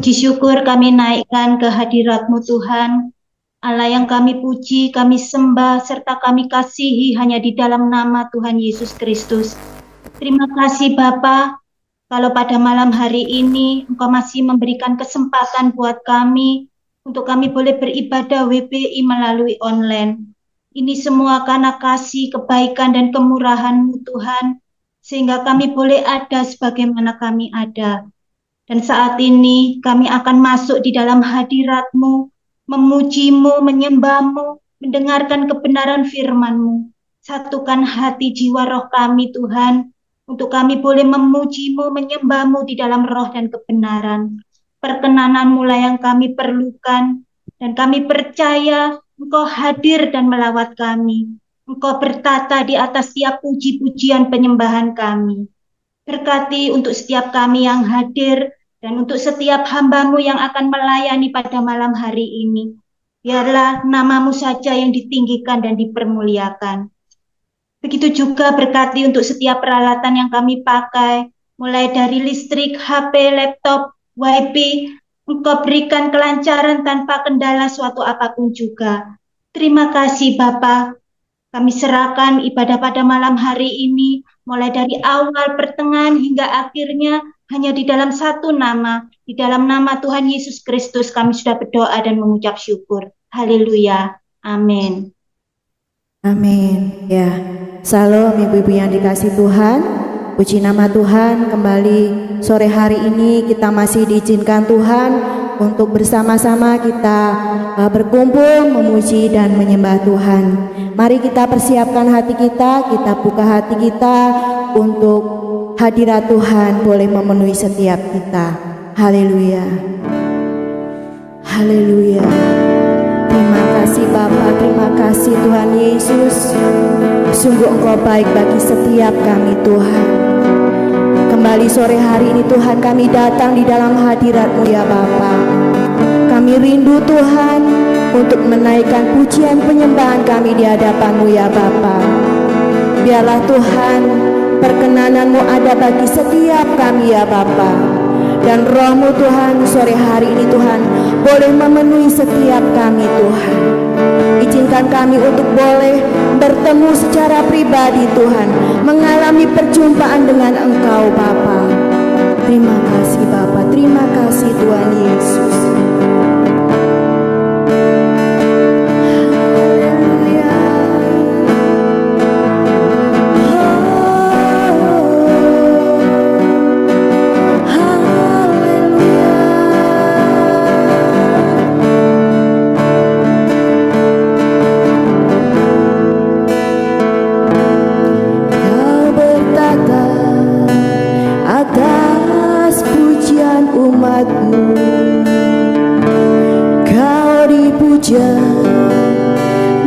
Puji syukur kami naikkan ke hadirat-Mu Tuhan, Allah yang kami puji, kami sembah, serta kami kasihi hanya di dalam nama Tuhan Yesus Kristus. Terima kasih Bapa, kalau pada malam hari ini Engkau masih memberikan kesempatan buat kami, untuk kami boleh beribadah WPI melalui online. Ini semua karena kasih, kebaikan, dan kemurahan-Mu Tuhan, sehingga kami boleh ada sebagaimana kami ada. Dan saat ini kami akan masuk di dalam hadirat-Mu, memuji-Mu, menyembah-Mu, mendengarkan kebenaran firman-Mu. Satukan hati jiwa roh kami Tuhan, untuk kami boleh memuji-Mu, menyembah-Mu di dalam roh dan kebenaran. Perkenanan-Mu lah yang kami perlukan, dan kami percaya Engkau hadir dan melawat kami. Engkau bertata di atas setiap puji-pujian penyembahan kami. Berkati untuk setiap kami yang hadir, dan untuk setiap hamba-Mu yang akan melayani pada malam hari ini. Biarlah nama-Mu saja yang ditinggikan dan dipermuliakan. Begitu juga berkati untuk setiap peralatan yang kami pakai, mulai dari listrik, HP, laptop, WiFi. Engkau berikan kelancaran tanpa kendala suatu apapun juga. Terima kasih Bapa. Kami serahkan ibadah pada malam hari ini, mulai dari awal, pertengahan, hingga akhirnya, hanya di dalam satu nama, di dalam nama Tuhan Yesus Kristus kami sudah berdoa dan mengucap syukur. Haleluya. Amin. Amin. Ya, salam ibu-ibu yang dikasih Tuhan. Puji nama Tuhan, kembali sore hari ini kita masih diizinkan Tuhan untuk bersama-sama kita berkumpul, memuji dan menyembah Tuhan. Mari kita persiapkan hati kita buka hati kita untuk hadirat Tuhan boleh memenuhi setiap kita. Haleluya. Haleluya. Terima kasih Bapa, terima kasih Tuhan Yesus. Sungguh Engkau baik bagi setiap kami Tuhan. Kembali sore hari ini Tuhan kami datang di dalam hadirat-Mu ya Bapa. Kami rindu Tuhan untuk menaikkan pujian penyembahan kami di hadapan-Mu ya Bapa. Biarlah Tuhan perkenanan-Mu ada bagi setiap kami ya Bapa. Dan roh-Mu Tuhan sore hari ini Tuhan boleh memenuhi setiap kami Tuhan. Izinkan kami untuk boleh bertemu secara pribadi Tuhan, mengalami perjumpaan dengan Engkau Bapa. Terima kasih Bapa, terima kasih Tuhan Yesus.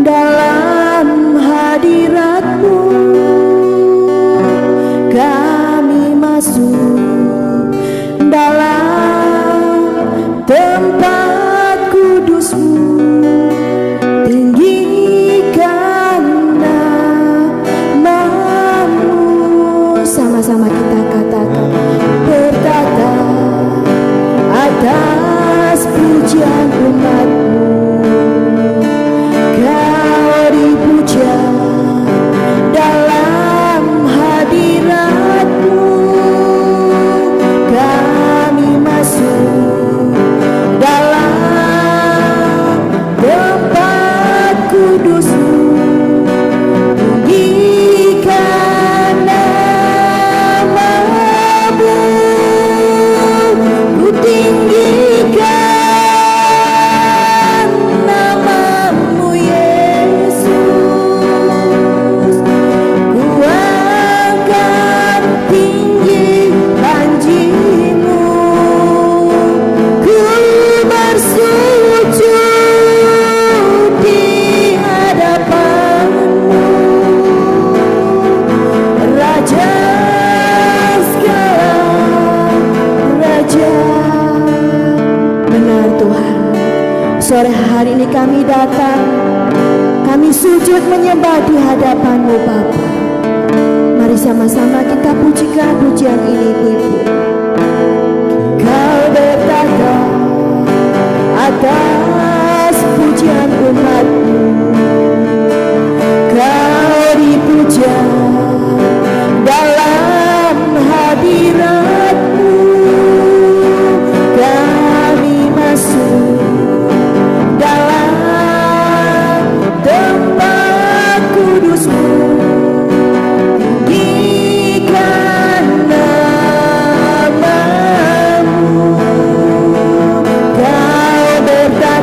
Dalam hadirat-Mu kami masuk dalam tempat kudus-Mu. Tinggikan nama-Mu. Sama-sama kita katakan, bertata atas pujian umat-Mu. Sore hari ini kami datang, kami sujud menyembah di hadapan-Mu Bapa. Mari sama-sama kita pujikan pujian ini Ibu-ibu. Kau bertata atas pujian umat-Mu. Kau dipuja dalam hadirat-Mu, kami masuk dalam tempat kudus-Mu. Tinggikan nama-Mu, Kau bertata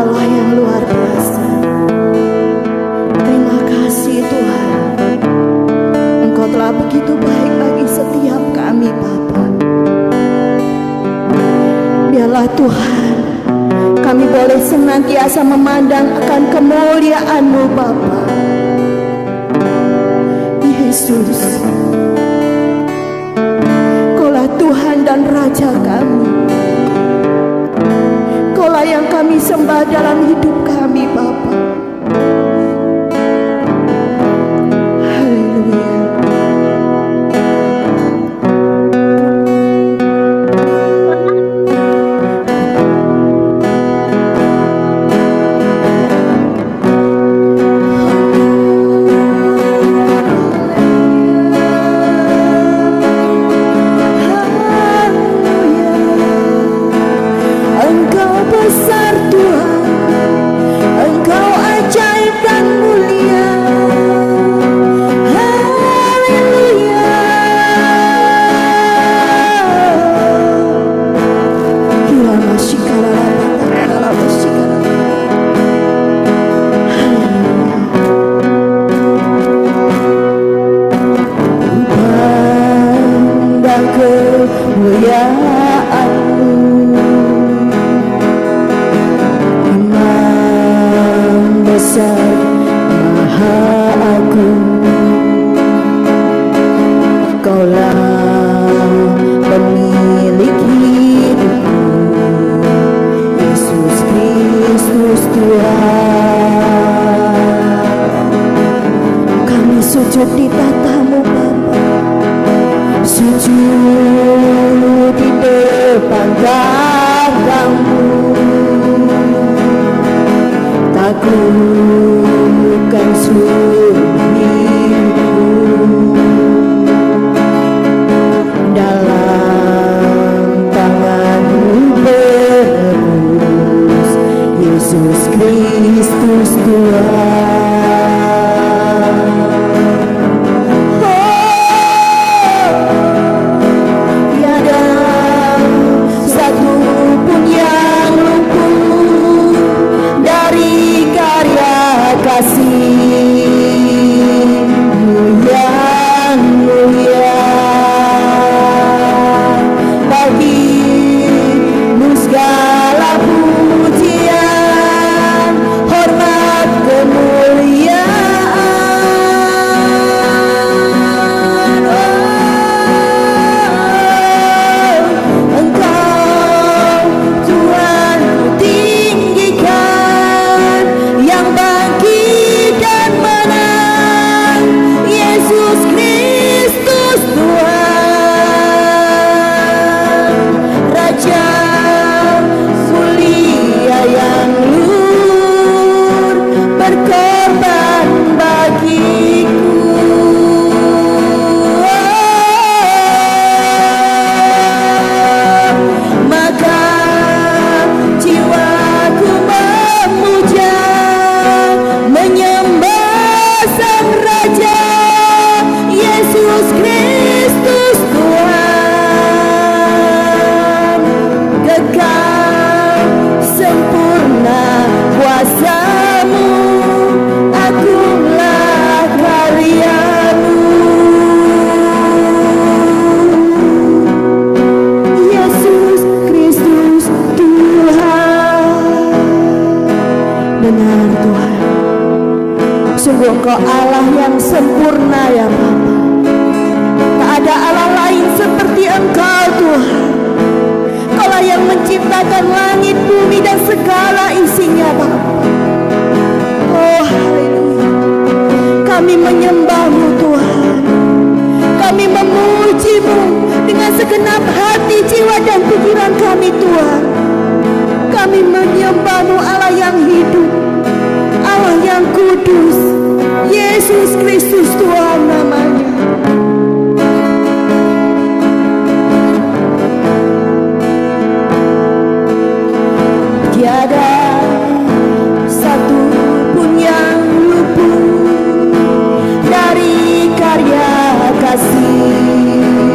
Allah yang luar biasa. Terima kasih Tuhan, Engkau telah begitu baik bagi setiap kami Bapa. Biarlah Tuhan, kami boleh senantiasa memandang akan kemuliaan-Mu Bapa. Yesus, Kaulah Tuhan dan Raja kami. Kaulah yang kami sembah dalam hidup kami Bapa. Haleluya. Engkau Allah yang sempurna ya Bapa. Tak ada Allah lain seperti Engkau Tuhan. Kaulah yang menciptakan langit, bumi dan segala isinya Bapa. Oh haleluya. Kami menyembah-Mu Tuhan. Kami memuji-Mu dengan segenap hati, jiwa dan pikiran kami Tuhan. Kami menyembah-Mu Allah yang hidup, Allah yang kudus, Yesus Kristus Tuhan namanya. Tiada satu pun yang luput dari karya kasih-Mu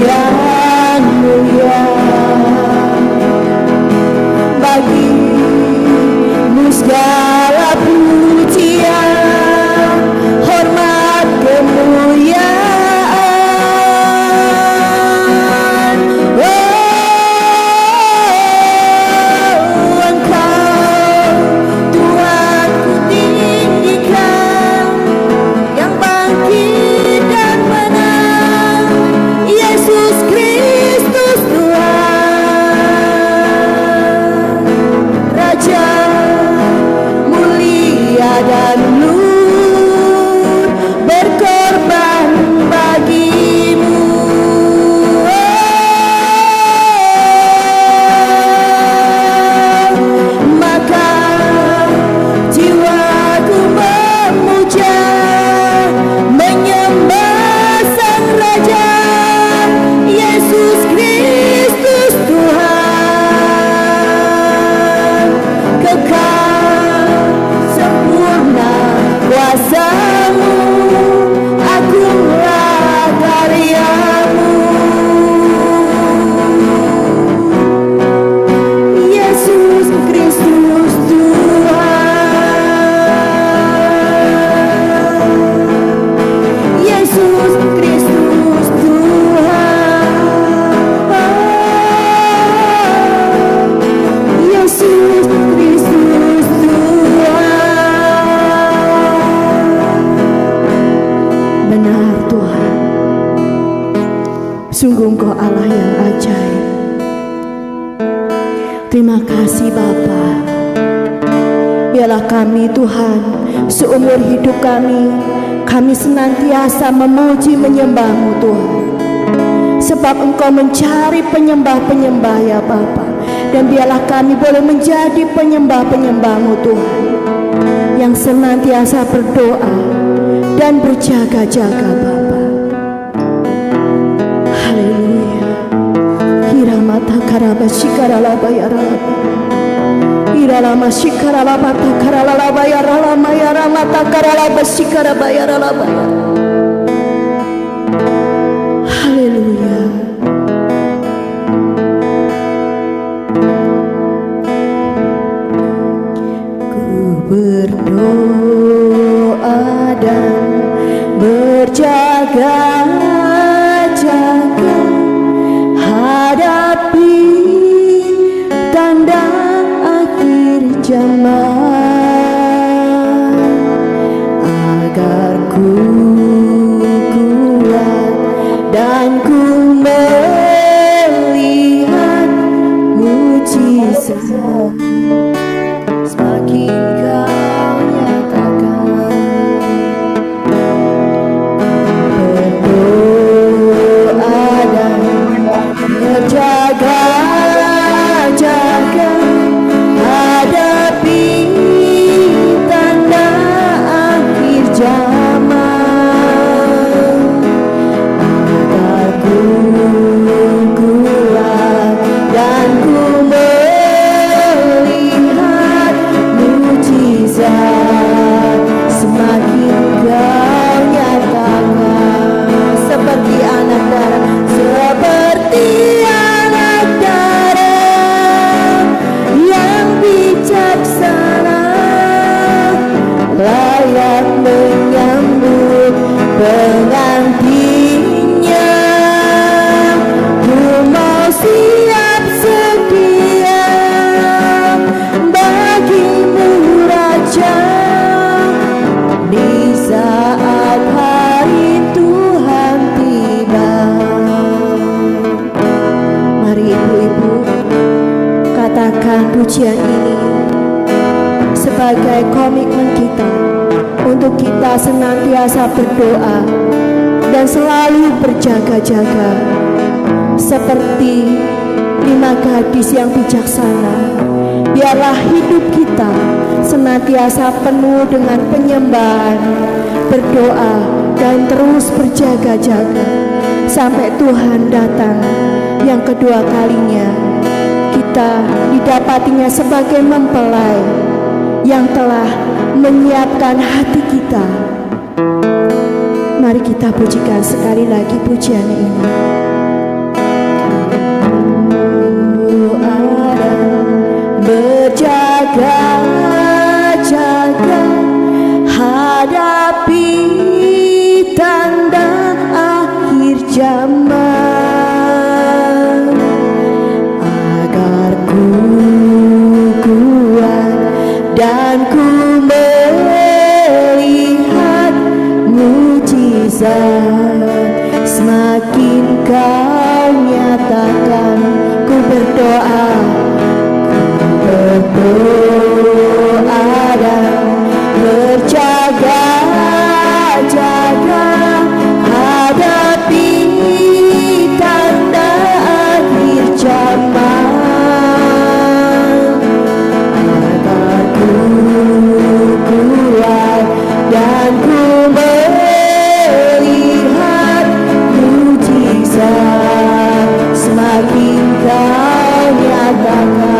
yang mulia. segala pujian, hormat, kemuliaan. Oh, Engkau Tuhan ku tinggikan, yang bangkit dan menang, Yesus Kristus Tuhan, Raja mulia dan lur, berkorban bagimu. Maka jiwaku memuja, menyembah Sang Raja, Yesus Kristus Tuhan. Kekal sempurna kuasa-Mu, agunglah karya-Mu, Yesus Kristus Tuhan, Yesus Kristus Tuhan, Yesus Kristus Tuhan. Benar Tuhan, sungguh Engkau Allah yang ajaib. Terima kasih Bapa. Biarlah kami Tuhan, seumur hidup kami senantiasa memuji menyembah-Mu Tuhan. Sebab Engkau mencari penyembah-penyembah ya Bapa. Dan biarlah kami boleh menjadi penyembah-penyembah-Mu Tuhan, yang senantiasa berdoa dan berjaga-jaga Bapa. Haleluya. Hiramata karabashikara bayaralaba, Iralama shikaralaba takaralaba yaralama yaramata karalaba shikara bayaralaba. Haleluya. Ku berdoa dan berjaga-jaga, hadapi tanda akhir zaman, agar ku kuat dan ku melihat mujizat semakin Kau nyatakan. Berdoa dan berjaga-jaga, hadapi tanda akhir zaman, agar ku kuat dan ku melihat mujizat semakin Kau nyatakan. Seperti anak darah, seperti anak darah yang bijaksana, layak menyambut pengantinnya. Ku mau siap sedia bagimu Raja, di saat hari Tuhan tiba. Mari ibu-ibu, katakan pujian ini sebagai komitmen kita untuk kita senantiasa berdoa dan selalu berjaga-jaga seperti 5 gadis yang bijaksana. Biarlah hidup kita senantiasa penuh dengan penyembahan, berdoa, dan terus berjaga-jaga sampai Tuhan datang yang kedua kalinya. Kita didapatinya sebagai mempelai yang telah menyiapkan hati kita. Mari kita pujikan sekali lagi pujian ini. Berjaga ku melihat mujizat, semakin kau nyatakan. Ku berdoa dan berjaga-jaga, hadapi tanda akhir zaman, agar ku kuat dan ku melihat mujizat, semakin kau nyatakan.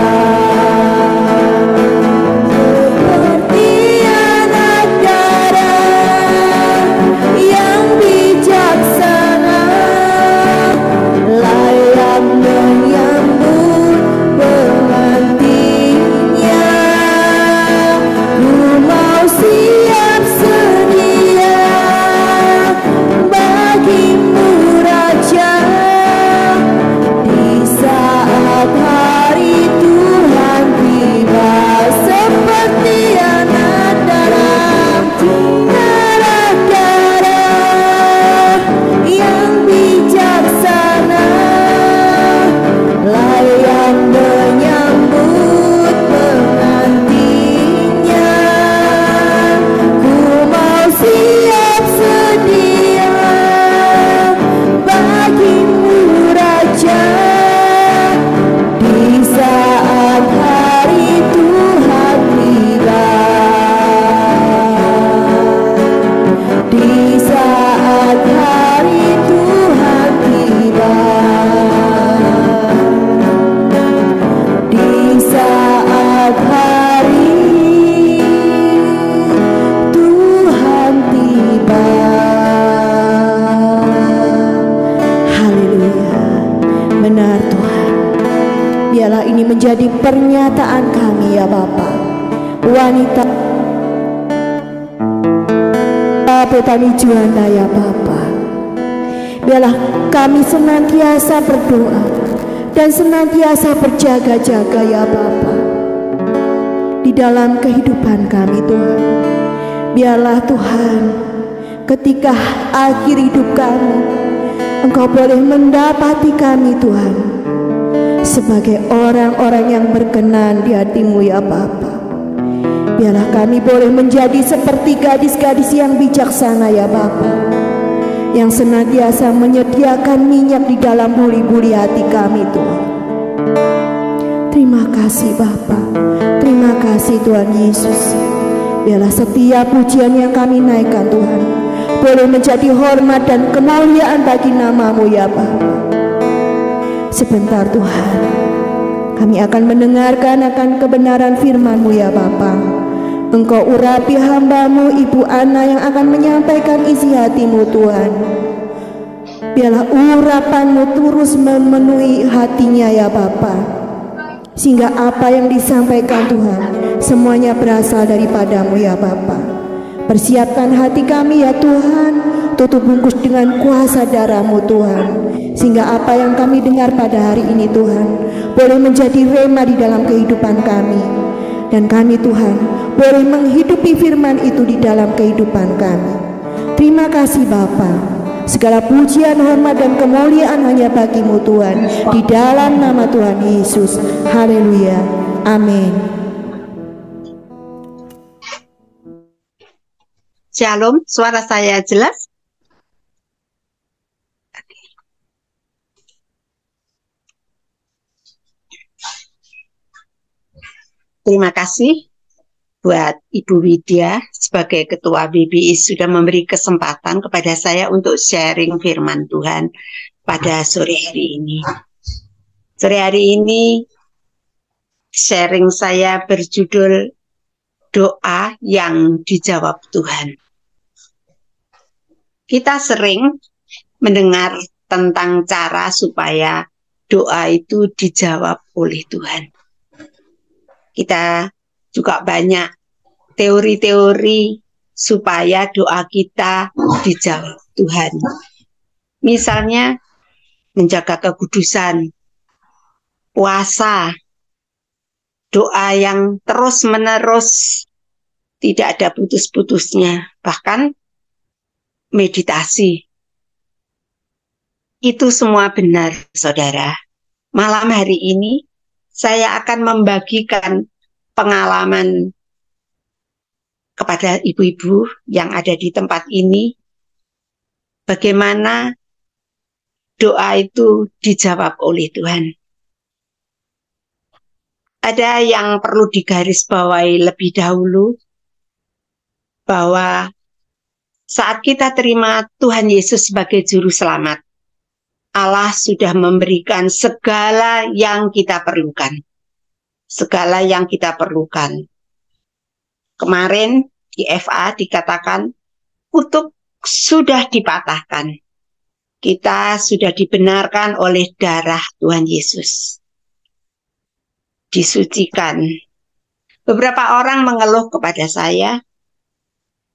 Menjadi pernyataan kami ya Bapa, wanita petani Juanda ya Bapa. Biarlah kami senantiasa berdoa dan senantiasa berjaga-jaga ya Bapa di dalam kehidupan kami Tuhan. Biarlah Tuhan, ketika akhir hidup kami, Engkau boleh mendapati kami Tuhan sebagai orang-orang yang berkenan di hati-Mu ya Bapa. Biarlah kami boleh menjadi seperti gadis-gadis yang bijaksana ya Bapa, yang senantiasa menyediakan minyak di dalam buli-buli hati kami Tuhan. Terima kasih Bapa, terima kasih Tuhan Yesus. Biarlah setiap pujian yang kami naikkan Tuhan boleh menjadi hormat dan kemuliaan bagi nama-Mu ya Bapa. Sebentar Tuhan, kami akan mendengarkan akan kebenaran firman-Mu ya Bapa. Engkau urapi hamba-Mu Ibu Ana yang akan menyampaikan isi hati-Mu Tuhan. Biarlah urapan-Mu terus memenuhi hatinya ya Bapa, sehingga apa yang disampaikan Tuhan semuanya berasal daripada-Mu ya Bapa. Persiapkan hati kami ya Tuhan, tutup bungkus dengan kuasa darah-Mu Tuhan, sehingga apa yang kami dengar pada hari ini Tuhan boleh menjadi rema di dalam kehidupan kami, dan kami Tuhan boleh menghidupi firman itu di dalam kehidupan kami. Terima kasih Bapa, segala pujian, hormat dan kemuliaan hanya bagi-Mu Tuhan, di dalam nama Tuhan Yesus. Haleluya, amin. Shalom, suara saya jelas? Terima kasih buat Ibu Widya sebagai Ketua BBI sudah memberi kesempatan kepada saya untuk sharing firman Tuhan pada sore hari ini. Sore hari ini sharing saya berjudul doa yang dijawab Tuhan. Kita sering mendengar tentang cara supaya doa itu dijawab oleh Tuhan. Kita juga banyak teori-teori supaya doa kita dijawab Tuhan. Misalnya menjaga kekudusan, puasa, doa yang terus-menerus tidak ada putus-putusnya, bahkan meditasi. Itu semua benar, saudara. Malam hari ini saya akan membagikan pengalaman kepada ibu-ibu yang ada di tempat ini, bagaimana doa itu dijawab oleh Tuhan. Ada yang perlu digarisbawahi lebih dahulu, bahwa saat kita terima Tuhan Yesus sebagai Juru Selamat, Allah sudah memberikan segala yang kita perlukan. Segala yang kita perlukan. Kemarin di FA dikatakan, kutuk sudah dipatahkan. Kita sudah dibenarkan oleh darah Tuhan Yesus. Disucikan. Beberapa orang mengeluh kepada saya,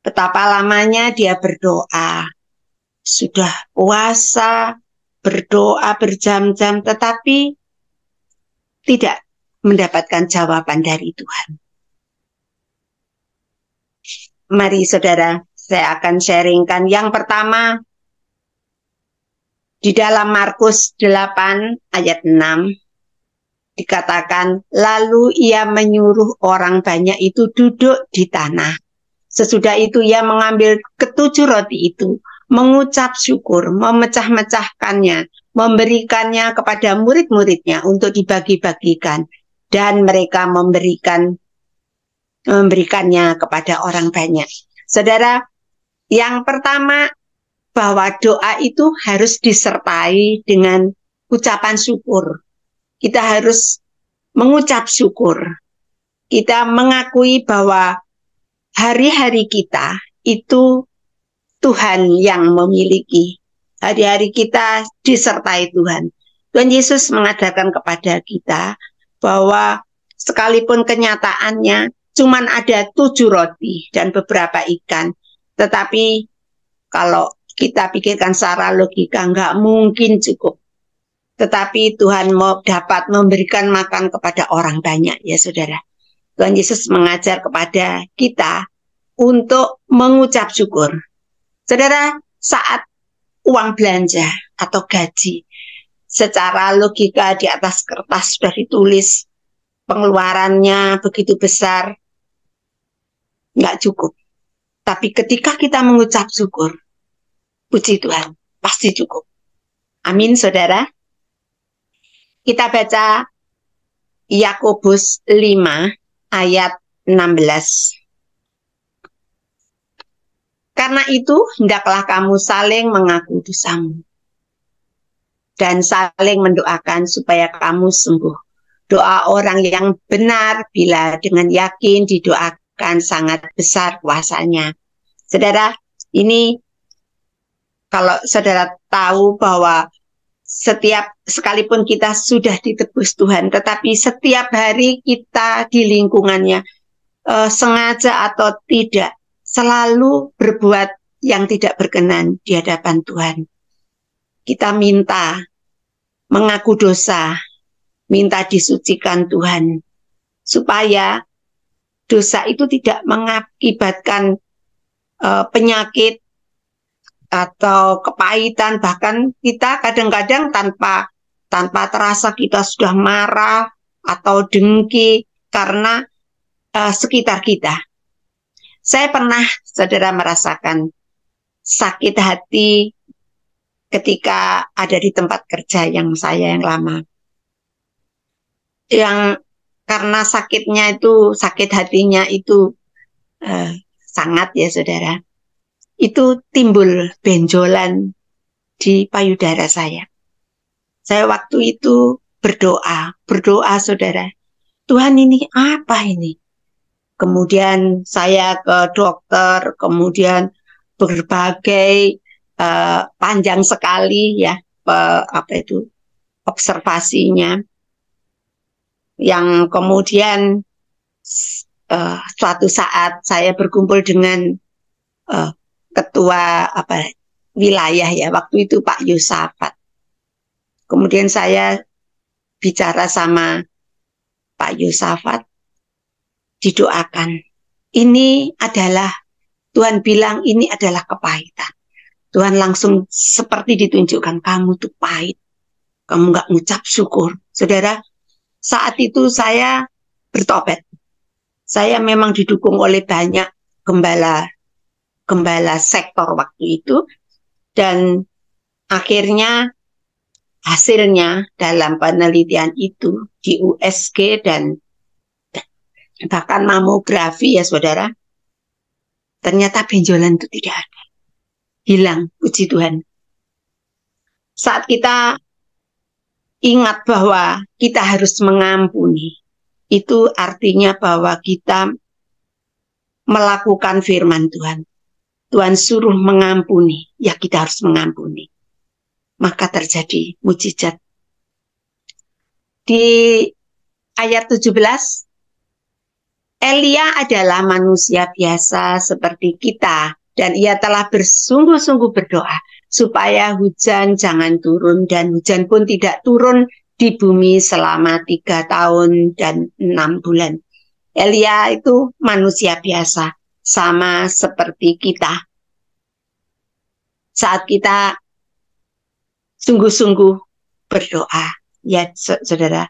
betapa lamanya dia berdoa. Sudah puasa, berdoa berjam-jam, tetapi tidak mendapatkan jawaban dari Tuhan. Mari saudara, saya akan sharingkan. Yang pertama, di dalam Markus 8 ayat 6, dikatakan, lalu ia menyuruh orang banyak itu duduk di tanah. Sesudah itu ia mengambil ketujuh roti itu, mengucap syukur, memecah-mecahkannya, memberikannya kepada murid-muridnya untuk dibagi-bagikan, dan mereka memberikannya kepada orang banyak. Saudara, yang pertama, bahwa doa itu harus disertai dengan ucapan syukur. Kita harus mengucap syukur. Kita mengakui bahwa hari-hari kita itu Tuhan yang memiliki. Hari-hari kita disertai Tuhan. Tuhan Yesus mengajarkan kepada kita bahwa sekalipun kenyataannya cuman ada 7 roti dan beberapa ikan, tetapi kalau kita pikirkan secara logika nggak mungkin cukup. Tetapi Tuhan mau dapat memberikan makan kepada orang banyak, ya saudara. Tuhan Yesus mengajar kepada kita untuk mengucap syukur. Saudara, saat uang belanja atau gaji, secara logika di atas kertas sudah ditulis pengeluarannya begitu besar, nggak cukup. Tapi ketika kita mengucap syukur, puji Tuhan, pasti cukup. Amin, saudara. Kita baca Yakobus 5 ayat 16. Karena itu, hendaklah kamu saling mengaku dosamu dan saling mendoakan supaya kamu sembuh. Doa orang yang benar bila dengan yakin didoakan sangat besar kuasanya. Saudara, ini kalau saudara tahu bahwa sekalipun kita sudah ditebus Tuhan, tetapi setiap hari kita di lingkungannya, sengaja atau tidak, selalu berbuat yang tidak berkenan di hadapan Tuhan. Kita minta mengaku dosa, minta disucikan Tuhan, supaya dosa itu tidak mengakibatkan penyakit atau kepahitan. Bahkan kita kadang-kadang tanpa terasa kita sudah marah atau dengki karena sekitar kita. Saya pernah, saudara, merasakan sakit hati ketika ada di tempat kerja yang lama. Yang karena sakit hatinya itu sangat, ya saudara, itu timbul benjolan di payudara saya. Saya waktu itu berdoa saudara, Tuhan, ini apa ini? Kemudian saya ke dokter, kemudian berbagai panjang sekali ya observasinya, yang kemudian suatu saat saya berkumpul dengan ketua wilayah ya, waktu itu Pak Yosafat. Kemudian saya bicara sama Pak Yosafat, didoakan. ini adalah, Tuhan bilang ini adalah kepahitan. Tuhan langsung seperti ditunjukkan, kamu tuh pahit, kamu nggak ngucap syukur. Saudara, saat itu saya bertobat. Saya memang didukung oleh banyak gembala sektor waktu itu, dan akhirnya hasilnya dalam penelitian itu di USG dan bahkan mamografi ya saudara, ternyata benjolan itu tidak ada. Hilang, puji Tuhan. Saat kita ingat bahwa kita harus mengampuni, itu artinya bahwa kita melakukan firman Tuhan. Tuhan suruh mengampuni, ya kita harus mengampuni. Maka terjadi mujizat. Di ayat 17, Elia adalah manusia biasa seperti kita, dan ia telah bersungguh-sungguh berdoa supaya hujan jangan turun, dan hujan pun tidak turun di bumi selama 3 tahun dan 6 bulan. Elia itu manusia biasa, sama seperti kita. Saat kita sungguh-sungguh berdoa, ya saudara,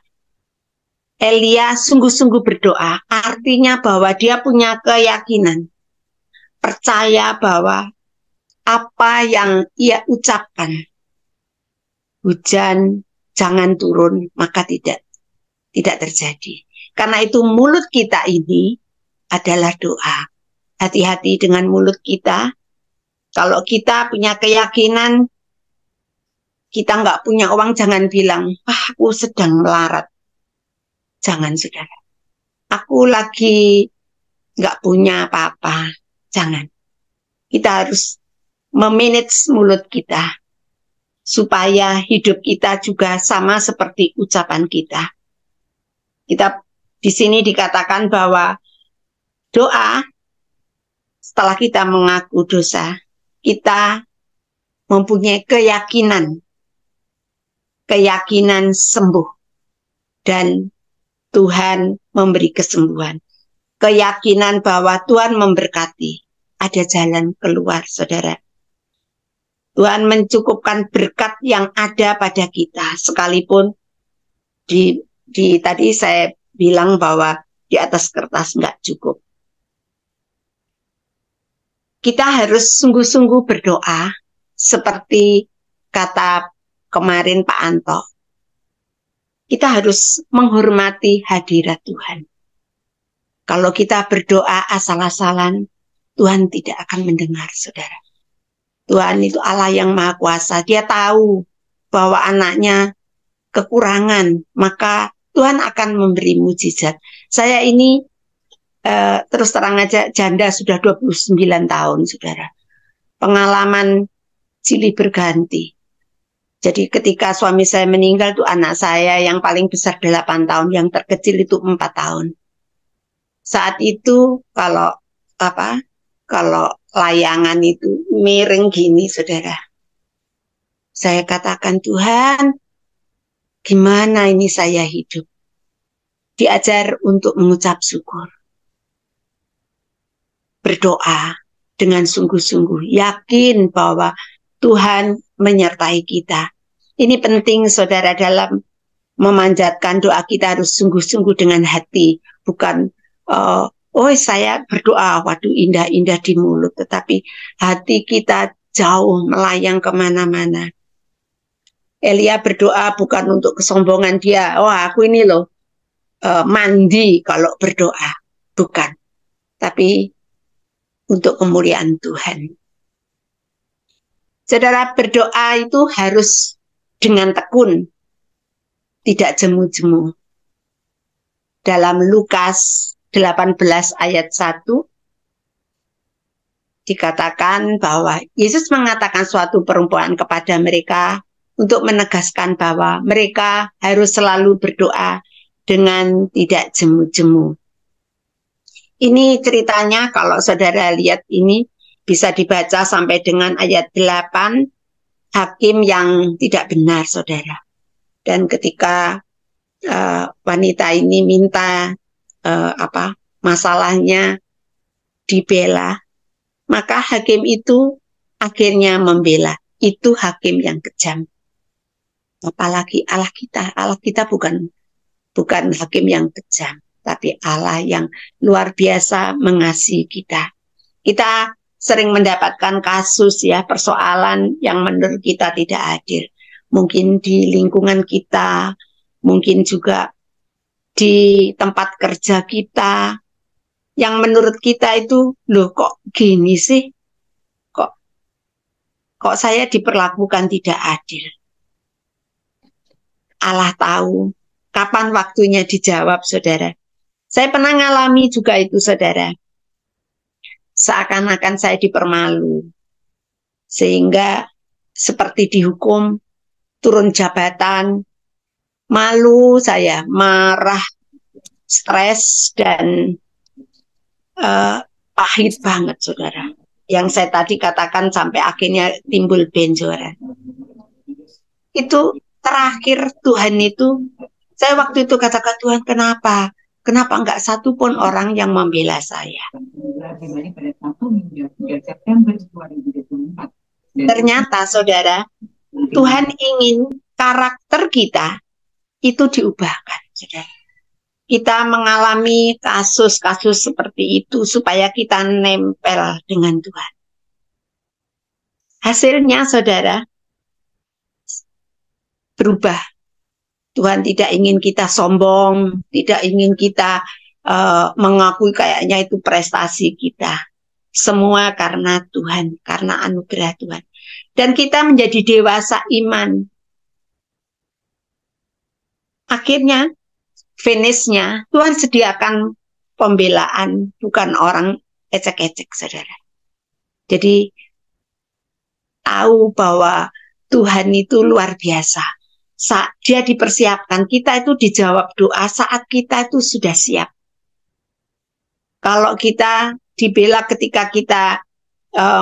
Elia sungguh-sungguh berdoa, artinya bahwa dia punya keyakinan, percaya bahwa apa yang ia ucapkan, hujan jangan turun, maka tidak terjadi. Karena itu mulut kita ini adalah doa. Hati-hati dengan mulut kita. Kalau kita punya keyakinan, kita nggak punya uang, jangan bilang, aku sedang melarat. Jangan, saudara. Aku lagi nggak punya apa-apa. Jangan. Kita harus memanage mulut kita, supaya hidup kita juga sama seperti ucapan kita. Kita di sini dikatakan bahwa doa, setelah kita mengaku dosa, kita mempunyai keyakinan sembuh, dan Tuhan memberi kesembuhan. Keyakinan bahwa Tuhan memberkati, ada jalan keluar, saudara. Tuhan mencukupkan berkat yang ada pada kita, sekalipun tadi saya bilang bahwa di atas kertas nggak cukup. Kita harus sungguh-sungguh berdoa, seperti kata kemarin Pak Anto. Kita harus menghormati hadirat Tuhan. Kalau kita berdoa asal-asalan, Tuhan tidak akan mendengar, saudara. Tuhan itu Allah yang Maha Kuasa. Dia tahu bahwa anaknya kekurangan, maka Tuhan akan memberi mujizat. Saya ini terus terang aja, janda sudah 29 tahun, saudara. Pengalaman silih berganti. Jadi ketika suami saya meninggal, tuh anak saya yang paling besar 8 tahun, yang terkecil itu 4 tahun. Saat itu kalau layangan itu miring gini, saudara, saya katakan, Tuhan, gimana ini saya hidup? Diajar untuk mengucap syukur, berdoa dengan sungguh-sungguh, yakin bahwa Tuhan menyertai kita. Ini penting, saudara, dalam memanjatkan doa kita harus sungguh-sungguh dengan hati, bukan saya berdoa, waduh indah-indah di mulut, tetapi hati kita jauh melayang kemana-mana. Elia berdoa bukan untuk kesombongan dia, aku ini loh mandi kalau berdoa, bukan, tapi untuk kemuliaan Tuhan. Saudara, berdoa itu harus dengan tekun, tidak jemu-jemu. Dalam Lukas 18 ayat 1 dikatakan bahwa Yesus mengatakan suatu perempuan kepada mereka untuk menegaskan bahwa mereka harus selalu berdoa dengan tidak jemu-jemu. Ini ceritanya, kalau saudara lihat ini bisa dibaca sampai dengan ayat 8, hakim yang tidak benar, saudara. Dan ketika wanita ini minta masalahnya dibela, maka hakim itu akhirnya membela. Itu hakim yang kejam. Apalagi Allah kita bukan hakim yang kejam, tapi Allah yang luar biasa mengasihi kita. Kita sering mendapatkan kasus ya, persoalan yang menurut kita tidak adil. Mungkin di lingkungan kita, mungkin juga di tempat kerja kita, yang menurut kita itu, loh kok gini sih? Kok saya diperlakukan tidak adil? Allah tahu kapan waktunya dijawab, saudara. Saya pernah ngalami juga itu, saudara. Seakan-akan saya dipermalu. Sehingga seperti dihukum, turun jabatan, malu saya, marah, stres, dan pahit banget, saudara. Yang saya tadi katakan sampai akhirnya timbul benjolan. Itu terakhir Tuhan itu, saya waktu itu katakan, Tuhan kenapa? Kenapa enggak satu pun orang yang membela saya? Ternyata, saudara, Tuhan ingin karakter kita itu diubahkan, saudara. Kita mengalami kasus-kasus seperti itu supaya kita nempel dengan Tuhan. Hasilnya, saudara, berubah. Tuhan tidak ingin kita sombong, tidak ingin kita mengakui kayaknya itu prestasi kita. Semua karena Tuhan, karena anugerah Tuhan. Dan kita menjadi dewasa iman. Akhirnya, finishnya, Tuhan sediakan pembelaan, bukan orang ecek-ecek, saudara. Jadi, tahu bahwa Tuhan itu luar biasa. Saat dia dipersiapkan, kita itu dijawab doa saat kita itu sudah siap. Kalau kita dibela ketika kita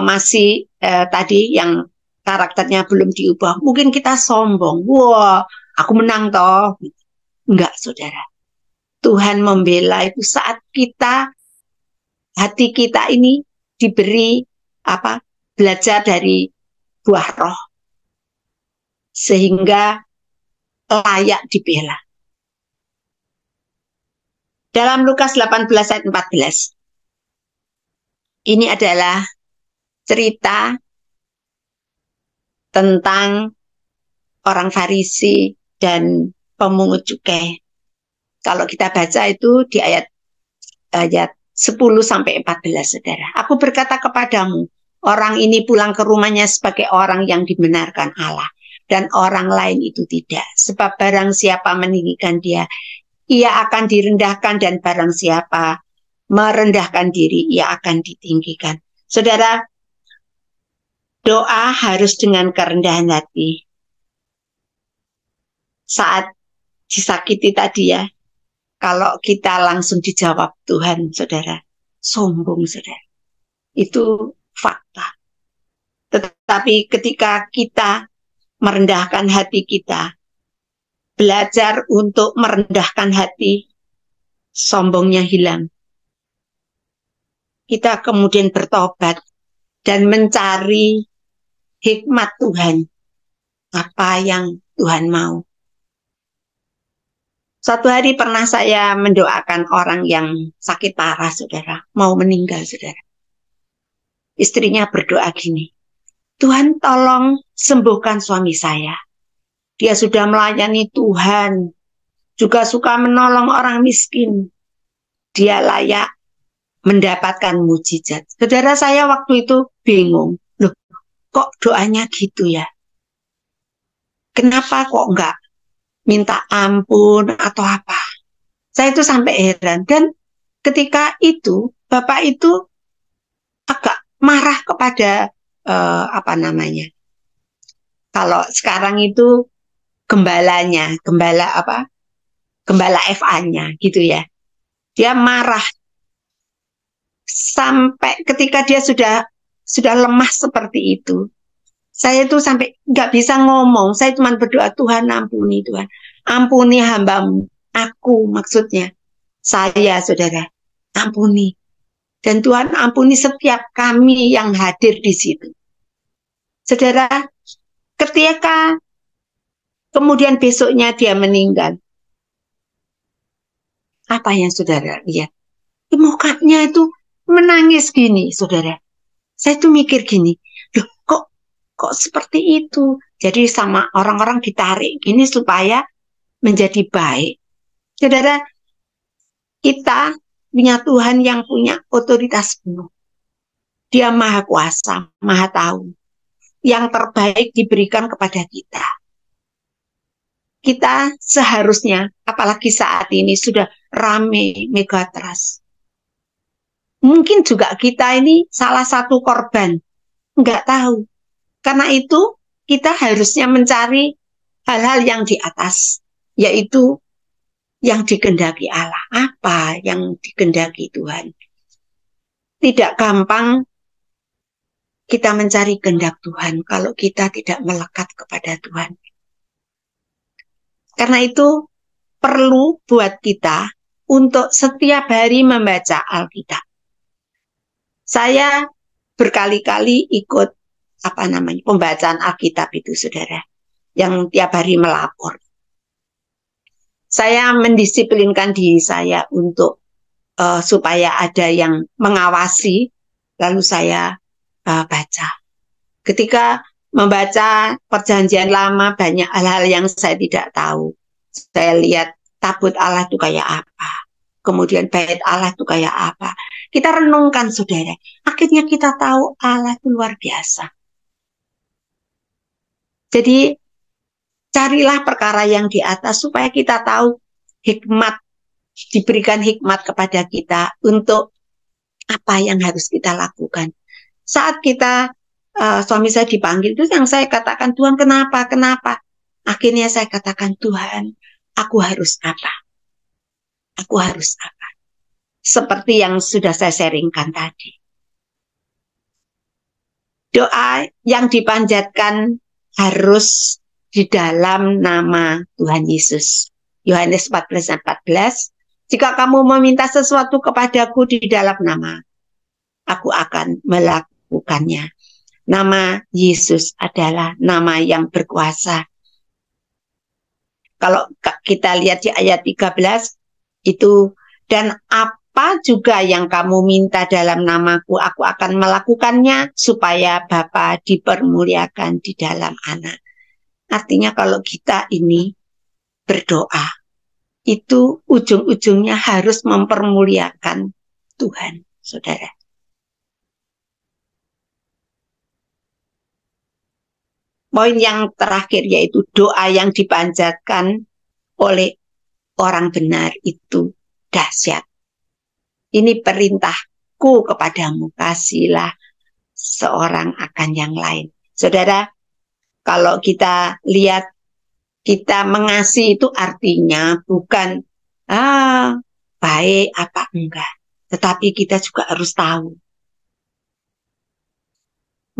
masih tadi yang karakternya belum diubah, mungkin kita sombong. Wah, aku menang toh. Enggak, saudara. Tuhan membela itu saat kita, hati kita ini diberi belajar dari buah roh. Sehingga layak dibela. Dalam Lukas 18 ayat 14. Ini adalah cerita tentang orang Farisi dan pemungut cukai. Kalau kita baca itu di ayat 10 sampai 14, saudara. Aku berkata kepadamu, orang ini pulang ke rumahnya sebagai orang yang dibenarkan Allah, dan orang lain itu tidak. Sebab barang siapa meninggikan dia, ia akan direndahkan, dan barang siapa merendahkan diri, ia akan ditinggikan. Saudara, doa harus dengan kerendahan hati. Saat disakiti tadi ya, kalau kita langsung dijawab Tuhan, saudara, sombong, saudara. Itu fakta. Tetapi ketika kita merendahkan hati kita, belajar untuk merendahkan hati, sombongnya hilang. Kita kemudian bertobat dan mencari hikmat Tuhan, apa yang Tuhan mau. Suatu hari pernah saya mendoakan orang yang sakit parah, saudara, mau meninggal, saudara. Istrinya berdoa gini, Tuhan tolong sembuhkan suami saya. Dia sudah melayani Tuhan, juga suka menolong orang miskin. Dia layak mendapatkan mujizat. Saudara, saya waktu itu bingung. Loh, kok doanya gitu ya? Kenapa kok enggak minta ampun atau apa? Saya itu sampai heran. Dan ketika itu, Bapak itu agak marah kepada kalau sekarang itu gembalanya, gembala FA-nya gitu ya. Dia marah sampai ketika dia sudah lemah seperti itu. Saya itu sampai nggak bisa ngomong. Saya cuma berdoa, Tuhan ampuni, Tuhan ampuni hambamu. Aku maksudnya saya, saudara, ampuni. Dan Tuhan ampuni setiap kami yang hadir di situ. Saudara, ketika kemudian besoknya dia meninggal, apa yang saudara lihat? Mukanya itu menangis gini, saudara. Saya tuh mikir gini, loh kok seperti itu? Jadi sama orang-orang ditarik gini supaya menjadi baik. Saudara, kita punya Tuhan yang punya otoritas penuh. Dia maha kuasa, maha tahu. Yang terbaik diberikan kepada kita. Kita seharusnya, apalagi saat ini sudah rame megatrust. Mungkin juga kita ini salah satu korban. Enggak tahu. Karena itu kita harusnya mencari hal-hal yang di atas. Yaitu yang dikehendaki Allah. Apa yang dikehendaki Tuhan? Tidak gampang kita mencari kehendak Tuhan kalau kita tidak melekat kepada Tuhan. Karena itu perlu buat kita untuk setiap hari membaca Alkitab. Saya berkali-kali ikut pembacaan Alkitab itu, saudara, yang tiap hari melapor. Saya mendisiplinkan diri saya untuk supaya ada yang mengawasi, lalu saya baca. Ketika membaca Perjanjian Lama, banyak hal-hal yang saya tidak tahu. Saya lihat tabut Allah itu kayak apa, kemudian bait Allah itu kayak apa. Kita renungkan, saudara. Akhirnya kita tahu Allah itu luar biasa. Jadi carilah perkara yang di atas supaya kita tahu hikmat, diberikan hikmat kepada kita untuk apa yang harus kita lakukan. Saat kita suami saya dipanggil, itu yang saya katakan, Tuhan kenapa? Akhirnya saya katakan, Tuhan, aku harus apa? Aku harus apa? Seperti yang sudah saya sharingkan tadi. Doa yang dipanjatkan harus di dalam nama Tuhan Yesus. Yohanes 14:14, jika kamu meminta sesuatu kepadaku di dalam nama, aku akan melakukannya. Nama Yesus adalah nama yang berkuasa. Kalau kita lihat di ayat 13, itu, dan apa juga yang kamu minta dalam namaku, aku akan melakukannya supaya Bapa dipermuliakan di dalam Anak. Artinya kalau kita ini berdoa, itu ujung-ujungnya harus mempermuliakan Tuhan, saudara. Poin yang terakhir yaitu doa yang dipanjatkan oleh orang benar itu dahsyat. Ini perintahku kepadamu, kasihlah seorang akan yang lain. Saudara, kalau kita lihat, kita mengasihi itu artinya bukan baik apa enggak, tetapi kita juga harus tahu.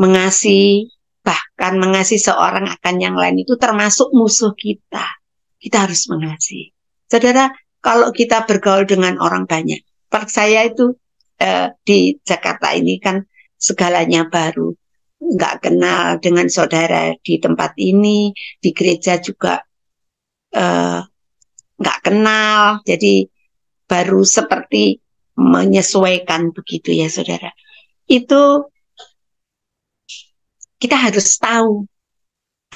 Mengasihi, bahkan mengasihi seorang akan yang lain itu termasuk musuh kita. Kita harus mengasihi. Saudara, kalau kita bergaul dengan orang banyak, saya itu di Jakarta ini kan segalanya baru. Nggak kenal dengan saudara di tempat ini, di gereja juga nggak kenal. Jadi baru seperti menyesuaikan begitu ya, saudara. Itu kita harus tahu,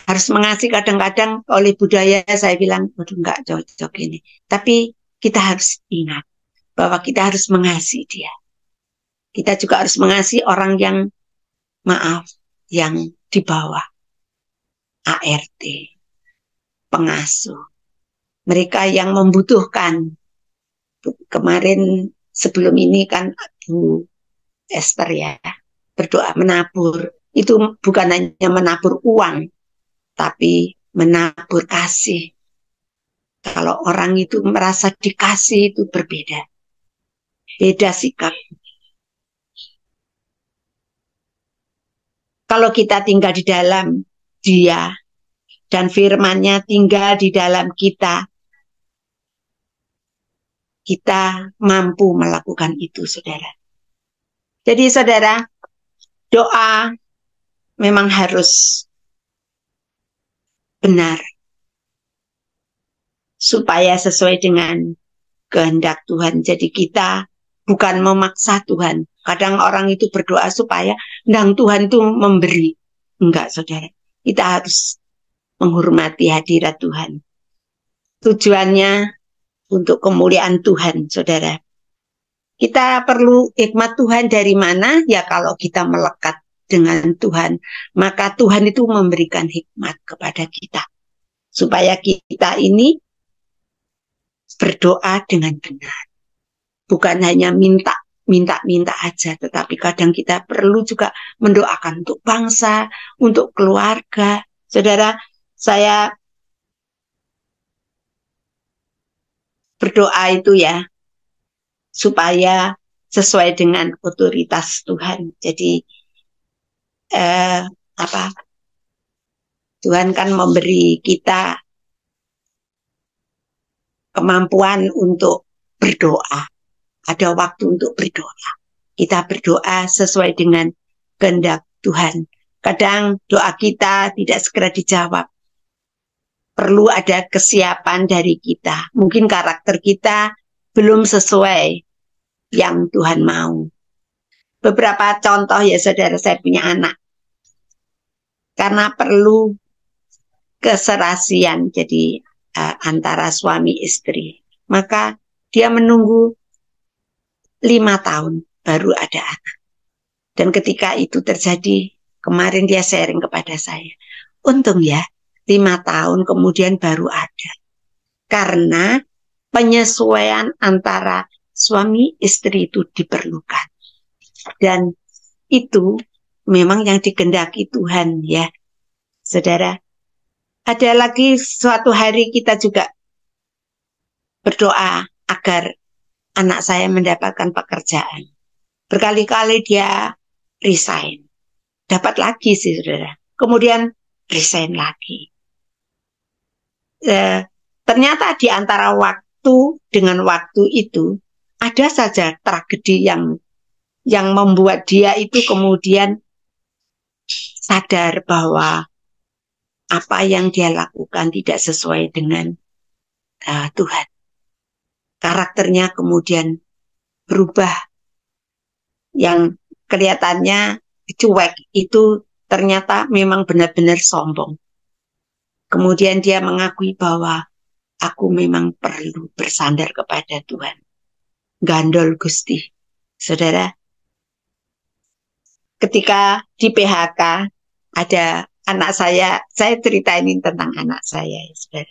harus mengasihi. Kadang-kadang oleh budaya saya bilang, waduh nggak cocok ini. Tapi kita harus ingat bahwa kita harus mengasihi dia. Kita juga harus mengasihi orang yang yang di bawah, ART, pengasuh. Mereka yang membutuhkan. Kemarin sebelum ini kan Bu Esther ya, berdoa menabur. Itu bukan hanya menabur uang, tapi menabur kasih. Kalau orang itu merasa dikasih itu berbeda. Beda sikap. Kalau kita tinggal di dalam Dia dan firman-Nya tinggal di dalam kita, kita mampu melakukan itu, saudara. Jadi saudara, doa memang harus benar supaya sesuai dengan kehendak Tuhan. Jadi kita bukan memaksa Tuhan. Kadang orang itu berdoa supaya Tuhan itu memberi. Enggak, saudara. Kita harus menghormati hadirat Tuhan. Tujuannya untuk kemuliaan Tuhan, saudara. Kita perlu hikmat Tuhan dari mana? Ya kalau kita melekat dengan Tuhan, maka Tuhan itu memberikan hikmat kepada kita. Supaya kita ini berdoa dengan benar. Bukan hanya minta aja, tetapi kadang kita perlu juga mendoakan untuk bangsa, untuk keluarga. Saudara, saya berdoa itu ya, supaya sesuai dengan otoritas Tuhan. Jadi, Tuhan kan memberi kita kemampuan untuk berdoa. Ada waktu untuk berdoa. Kita berdoa sesuai dengan kehendak Tuhan. Kadang doa kita tidak segera dijawab. Perlu ada kesiapan dari kita. Mungkin karakter kita belum sesuai yang Tuhan mau. Beberapa contoh ya saudara, saya punya anak. Karena perlu keserasian, jadi antara suami istri. Maka dia menunggu 5 tahun baru ada anak. Dan ketika itu terjadi, kemarin dia sharing kepada saya. Untung ya, 5 tahun kemudian baru ada. Karena penyesuaian antara suami istri itu diperlukan. Dan itu memang yang dikehendaki Tuhan ya. Saudara, ada lagi suatu hari kita juga berdoa agar anak saya mendapatkan pekerjaan. Berkali-kali dia resign. Dapat lagi sih saudara. Kemudian resign lagi. Ternyata di antara waktu dengan waktu itu ada saja tragedi yang membuat dia itu kemudian sadar bahwa apa yang dia lakukan tidak sesuai dengan Tuhan. Karakternya kemudian berubah. Yang kelihatannya cuek itu ternyata memang benar-benar sombong. Kemudian dia mengakui bahwa aku memang perlu bersandar kepada Tuhan. Gandol Gusti. Saudara, ketika di PHK ada anak saya ceritain tentang anak saya, saudara.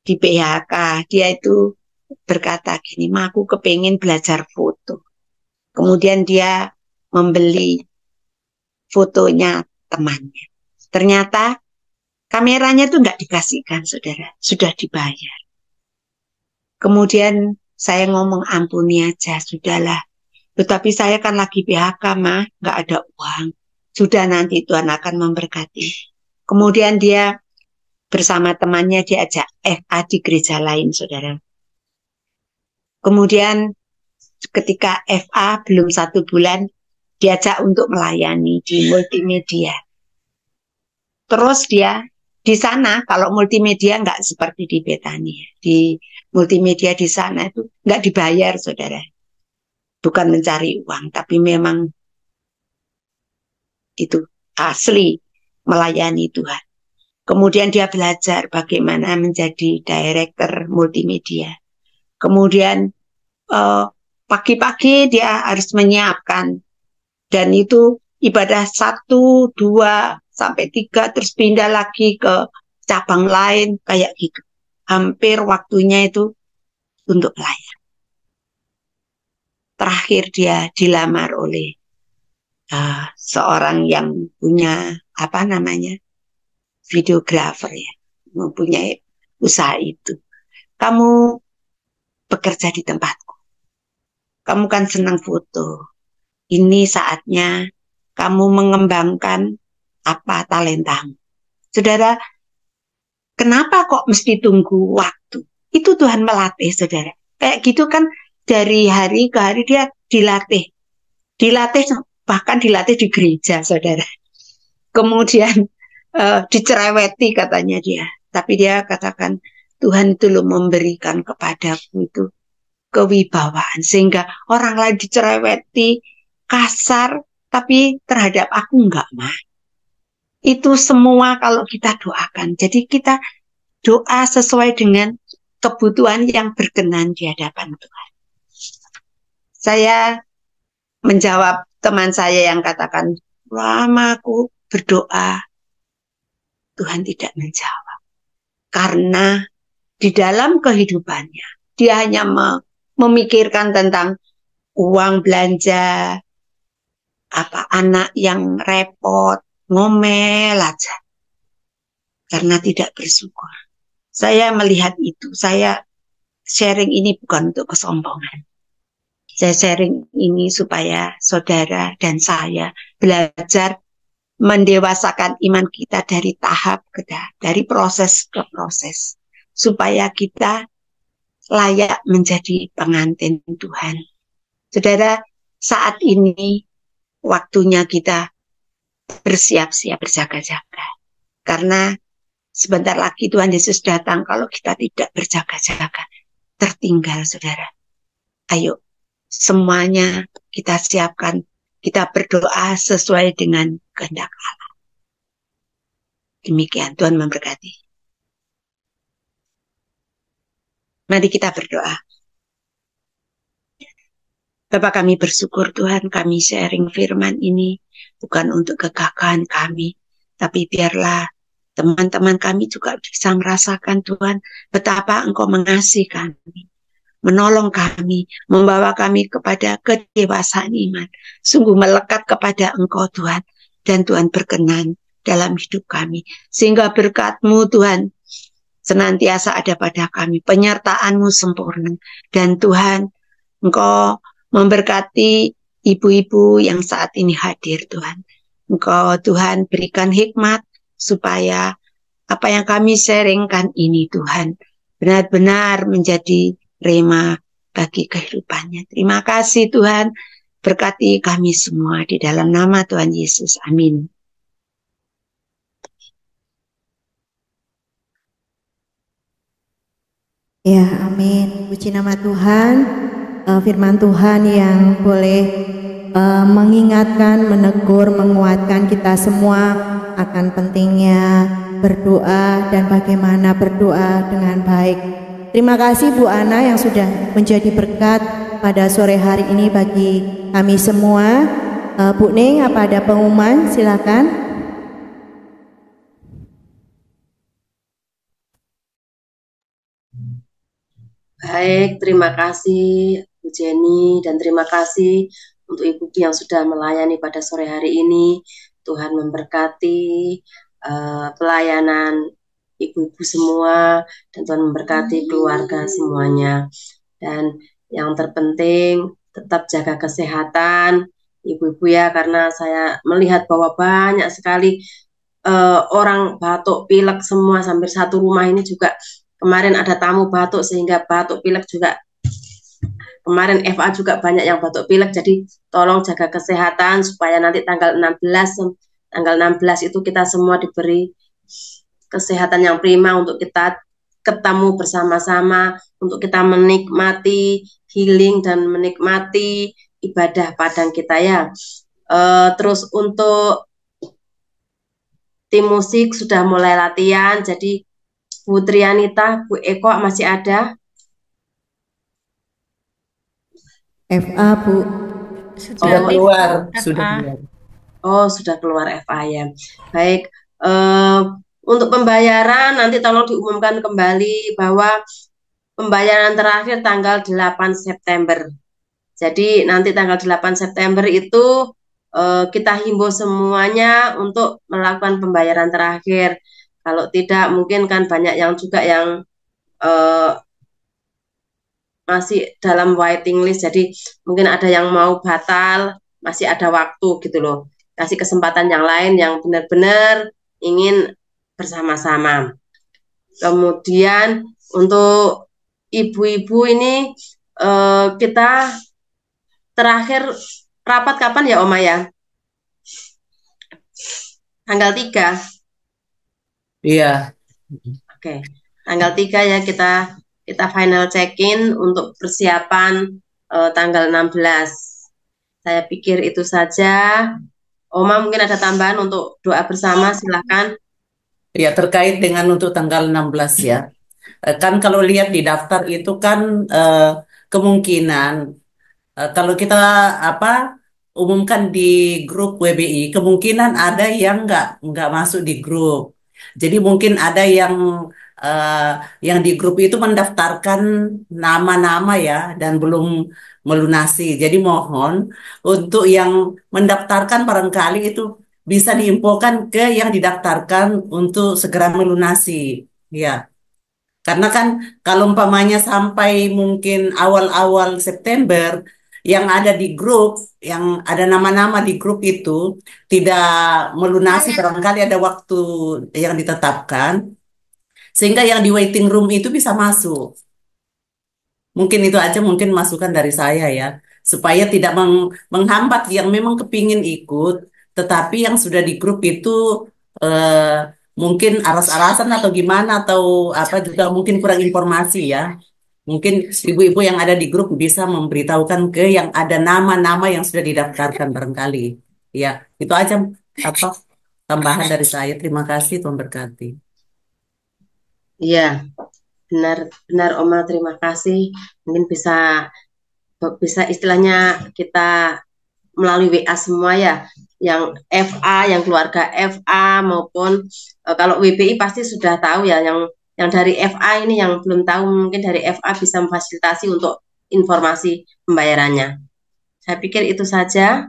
Di PHK dia itu berkata gini, "Ma, aku kepingin belajar foto." Kemudian dia membeli fotonya temannya. Ternyata kameranya itu nggak dikasihkan, saudara. Sudah dibayar. Kemudian saya ngomong, ampuni aja, sudahlah. Tetapi saya kan lagi PHK, Ma, nggak ada uang. Sudah, nanti Tuhan akan memberkati. Kemudian dia bersama temannya diajak FA di gereja lain, saudara. Kemudian ketika FA belum 1 bulan, diajak untuk melayani di multimedia. Terus dia di sana, kalau multimedia nggak seperti di Betania. Di multimedia di sana itu nggak dibayar, saudara. Bukan mencari uang, tapi memang itu asli melayani Tuhan. Kemudian dia belajar bagaimana menjadi director multimedia. Kemudian pagi-pagi dia harus menyiapkan. Dan itu ibadah 1, 2, sampai 3, terus pindah lagi ke cabang lain, kayak gitu. Hampir waktunya itu untuk melayani. Terakhir dia dilamar oleh seorang yang punya videografer ya, mempunyai usaha itu. Kamu bekerja di tempatku. Kamu kan senang foto. Ini saatnya kamu mengembangkan apa talentamu. Saudara, kenapa kok mesti tunggu waktu? Itu Tuhan melatih, saudara. Kayak gitu kan dari hari ke hari dia dilatih. dilatih, bahkan dilatih di gereja, saudara. Kemudian dicereweti katanya dia. Tapi dia katakan, Tuhan itu loh memberikan kepadaku itu kewibawaan. Sehingga orang lain dicereweti, kasar, tapi terhadap aku enggak mah. Itu semua kalau kita doakan. Jadi kita doa sesuai dengan kebutuhan yang berkenan di hadapan Tuhan. Saya menjawab teman saya yang katakan, lama aku berdoa, Tuhan tidak menjawab. Karena di dalam kehidupannya, dia hanya memikirkan tentang uang belanja, anak yang repot, ngomel aja. Karena tidak bersyukur. Saya melihat itu, saya sharing ini bukan untuk kesombongan. Saya sharing ini supaya saudara dan saya belajar mendewasakan iman kita dari tahap ke tahap, dari proses ke proses, supaya kita layak menjadi pengantin Tuhan. Saudara, saat ini waktunya kita bersiap-siap, berjaga-jaga. Karena sebentar lagi Tuhan Yesus datang. Kalau kita tidak berjaga-jaga, tertinggal, saudara. Ayo, semuanya kita siapkan. Kita berdoa sesuai dengan kehendak Allah. Demikian, Tuhan memberkati. Mari kita berdoa. Bapak, kami bersyukur Tuhan, kami sharing firman ini bukan untuk kegagahan kami, tapi biarlah teman-teman kami juga bisa merasakan Tuhan betapa Engkau mengasihi kami, menolong kami, membawa kami kepada kedewasaan iman, sungguh melekat kepada Engkau Tuhan, dan Tuhan berkenan dalam hidup kami, sehingga berkat-Mu Tuhan senantiasa ada pada kami, penyertaan-Mu sempurna, dan Tuhan Engkau memberkati ibu-ibu yang saat ini hadir Tuhan. Engkau Tuhan berikan hikmat supaya apa yang kami sharingkan ini Tuhan benar-benar menjadi rema bagi kehidupannya. Terima kasih Tuhan, berkati kami semua di dalam nama Tuhan Yesus. Amin. Ya, amin. Puji nama Tuhan. Firman Tuhan yang boleh mengingatkan, menegur, menguatkan kita semua akan pentingnya berdoa dan bagaimana berdoa dengan baik. Terima kasih Bu Ana yang sudah menjadi berkat pada sore hari ini bagi kami semua. Bu Ning, apa ada pengumuman? Silakan. Baik, terima kasih Bu Jenny dan terima kasih untuk Ibu yang sudah melayani pada sore hari ini. Tuhan memberkati pelayanan ibu-ibu semua dan Tuhan memberkati keluarga semuanya. Dan yang terpenting tetap jaga kesehatan ibu-ibu ya, karena saya melihat bahwa banyak sekali orang batuk pilek semua, hampir satu rumah ini juga kemarin ada tamu batuk sehingga batuk pilek juga. Kemarin FA juga banyak yang batuk pilek, jadi tolong jaga kesehatan supaya nanti tanggal 16 itu kita semua diberi kesehatan yang prima untuk kita ketemu bersama-sama, untuk kita menikmati healing dan menikmati ibadah padang kita ya. Terus untuk tim musik sudah mulai latihan, jadi Bu Trianita, Bu Eko masih ada? FA Bu. Sudah keluar, sudah keluar. Oh, sudah keluar FA ya. Baik, untuk pembayaran nanti tolong diumumkan kembali bahwa pembayaran terakhir tanggal 8 September. Jadi nanti tanggal 8 September itu kita himbau semuanya untuk melakukan pembayaran terakhir. Kalau tidak mungkin kan banyak yang juga yang masih dalam waiting list, jadi mungkin ada yang mau batal, masih ada waktu gitu loh. Kasih kesempatan yang lain yang benar-benar ingin bersama-sama. Kemudian untuk ibu-ibu ini kita terakhir rapat kapan ya Oma ya? Tanggal 3. Iya. Oke. Tanggal 3 ya kita final check-in untuk persiapan tanggal 16. Saya pikir itu saja. Oma mungkin ada tambahan untuk doa bersama, silakan. Ya, terkait dengan untuk tanggal 16 ya. Kan kalau lihat di daftar itu kan kemungkinan kalau kita umumkan di grup WBI, kemungkinan ada yang nggak masuk di grup. Jadi mungkin ada yang di grup itu mendaftarkan nama-nama ya dan belum melunasi. Jadi mohon untuk yang mendaftarkan barangkali itu bisa diinfokan ke yang didaftarkan untuk segera melunasi. Ya. Karena kan kalau umpamanya sampai mungkin awal-awal September yang ada di grup, yang ada nama-nama di grup itu tidak melunasi, barangkali ada waktu yang ditetapkan, sehingga yang di waiting room itu bisa masuk. Mungkin itu aja mungkin masukan dari saya ya, supaya tidak menghambat yang memang kepingin ikut, tetapi yang sudah di grup itu eh, mungkin aras-arasan atau gimana atau apa juga mungkin kurang informasi ya. Mungkin ibu-ibu yang ada di grup bisa memberitahukan ke yang ada nama-nama yang sudah didaftarkan barangkali. Ya, itu aja apa tambahan dari saya. Terima kasih, Tuhan berkati. Iya, benar Oma, terima kasih. Mungkin bisa istilahnya kita melalui WA semua ya, yang FA, yang keluarga FA maupun kalau WBI pasti sudah tahu ya, yang dari FA ini yang belum tahu mungkin dari FA bisa memfasilitasi untuk informasi pembayarannya. Saya pikir itu saja.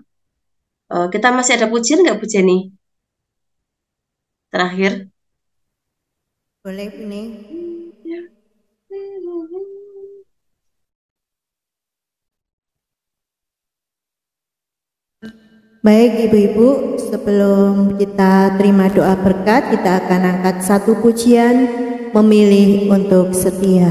Kita masih ada pujian nggak Bu Jenny? Terakhir. Boleh ini. Baik ibu-ibu, sebelum kita terima doa berkat, kita akan angkat satu pujian, memilih untuk setia.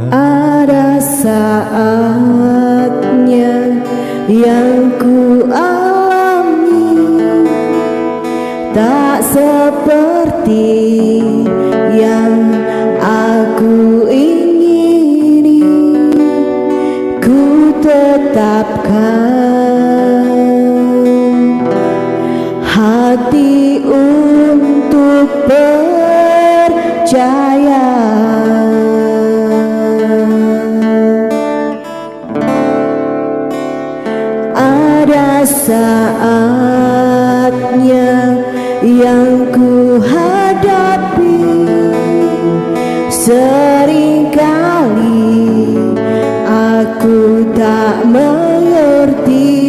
Ada saatnya yang ku alami tak seperti yang aku ingini, ku tetapkan hati untuk percaya. Saatnya yang ku hadapi, seringkali aku tak mengerti,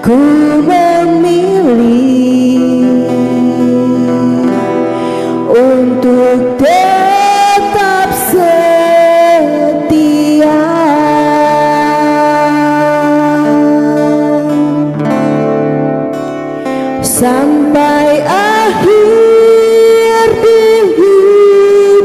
ku memilih untuk tetap setia. Sampai akhir kehidupan.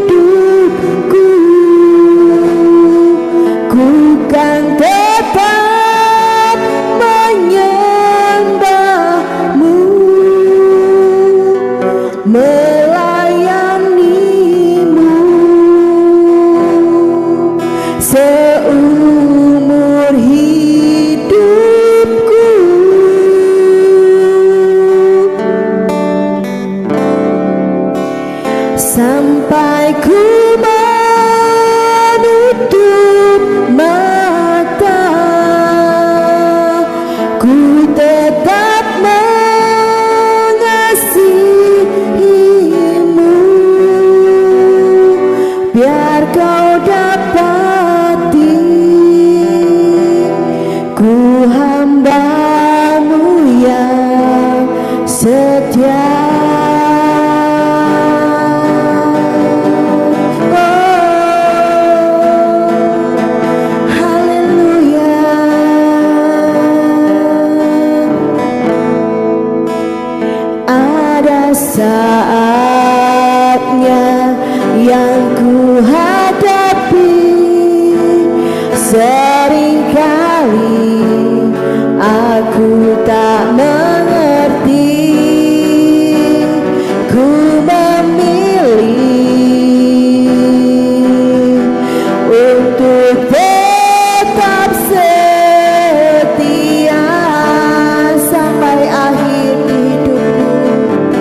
saatnya yang ku hadapi. Seringkali aku tak mengerti, ku memilih untuk tetap setia sampai akhir hidupku,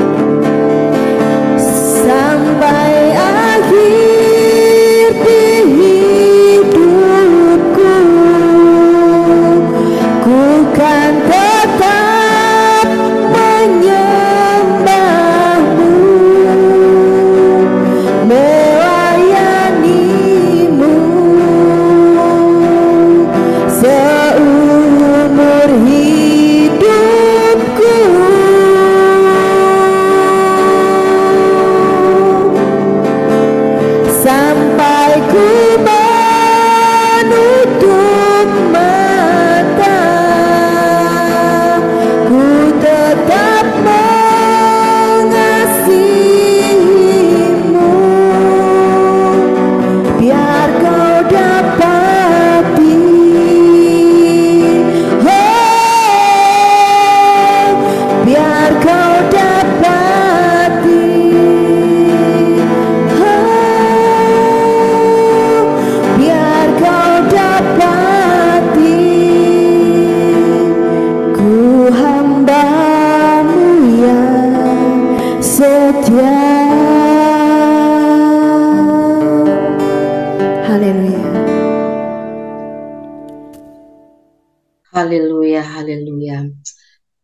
sampai akhir di hidupku. Ku kan tetap menyembahmu, melayanimu seumur hidupku. Sampai ku menutup mata, ku tetap mengasihimu. Biar kau dapati, oh, biar kau dapati, oh, biar kau dapati, ku hambamu yang setia. Haleluya. Haleluya, haleluya.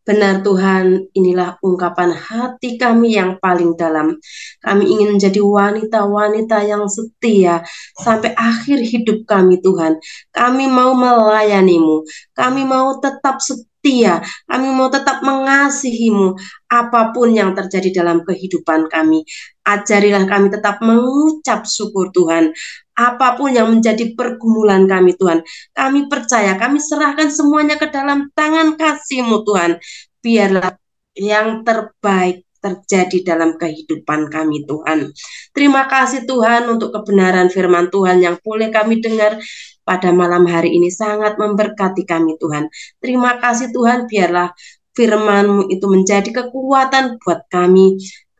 Benar Tuhan, inilah ungkapan hati kami yang paling dalam. Kami ingin menjadi wanita-wanita yang setia sampai akhir hidup kami Tuhan. Kami mau melayanimu, kami mau tetap setia, kami mau tetap mengasihimu. Apapun yang terjadi dalam kehidupan kami, ajarilah kami tetap mengucap syukur Tuhan. Apapun yang menjadi pergumulan kami Tuhan, kami percaya, kami serahkan semuanya ke dalam tangan kasih-Mu Tuhan. Biarlah yang terbaik terjadi dalam kehidupan kami Tuhan. Terima kasih Tuhan untuk kebenaran firman Tuhan yang boleh kami dengar pada malam hari ini, sangat memberkati kami Tuhan. Terima kasih Tuhan, biarlah firman-Mu itu menjadi kekuatan buat kami,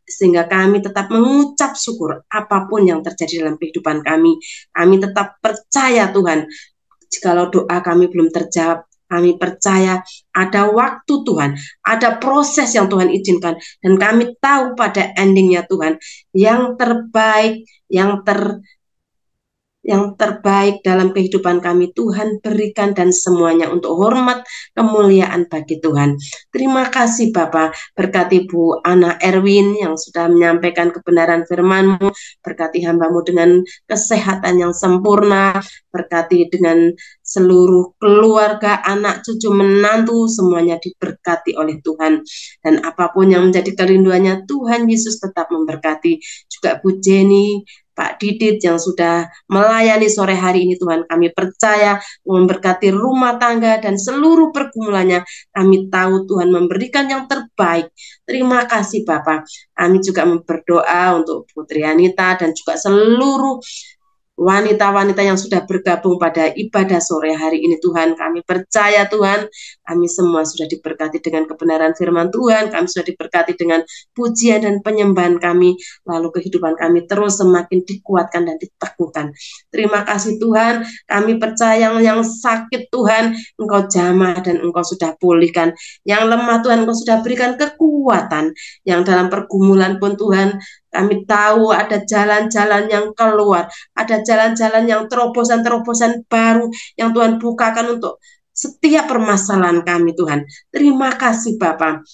sehingga kami tetap mengucap syukur apapun yang terjadi dalam kehidupan kami. Kami tetap percaya Tuhan, jikalau doa kami belum terjawab, kami percaya ada waktu Tuhan, ada proses yang Tuhan izinkan, dan kami tahu pada endingnya Tuhan, yang terbaik, yang terbaik dalam kehidupan kami Tuhan berikan, dan semuanya untuk hormat kemuliaan bagi Tuhan. Terima kasih Bapa, berkati Bu Ana Erwin yang sudah menyampaikan kebenaran firman-Mu, berkati hamba-Mu dengan kesehatan yang sempurna, berkati dengan seluruh keluarga, anak, cucu, menantu, semuanya diberkati oleh Tuhan. Dan apapun yang menjadi kerinduannya, Tuhan Yesus tetap memberkati. Juga Bu Jenny, Pak Didit yang sudah melayani sore hari ini Tuhan, kami percaya memberkati rumah tangga dan seluruh pergumulannya. Kami tahu Tuhan memberikan yang terbaik. Terima kasih Bapak. Kami juga berdoa untuk Putri Anita dan juga seluruh wanita-wanita yang sudah bergabung pada ibadah sore hari ini Tuhan. Kami percaya Tuhan, kami semua sudah diberkati dengan kebenaran firman Tuhan, kami sudah diberkati dengan pujian dan penyembahan kami, lalu kehidupan kami terus semakin dikuatkan dan diteguhkan. Terima kasih Tuhan, kami percaya yang sakit Tuhan, Engkau jamah dan Engkau sudah pulihkan, yang lemah Tuhan Engkau sudah berikan kekuatan, yang dalam pergumulan pun Tuhan, kami tahu ada jalan-jalan yang keluar, ada jalan-jalan yang terobosan-terobosan baru yang Tuhan bukakan untuk setiap permasalahan kami Tuhan. Terima kasih Bapak.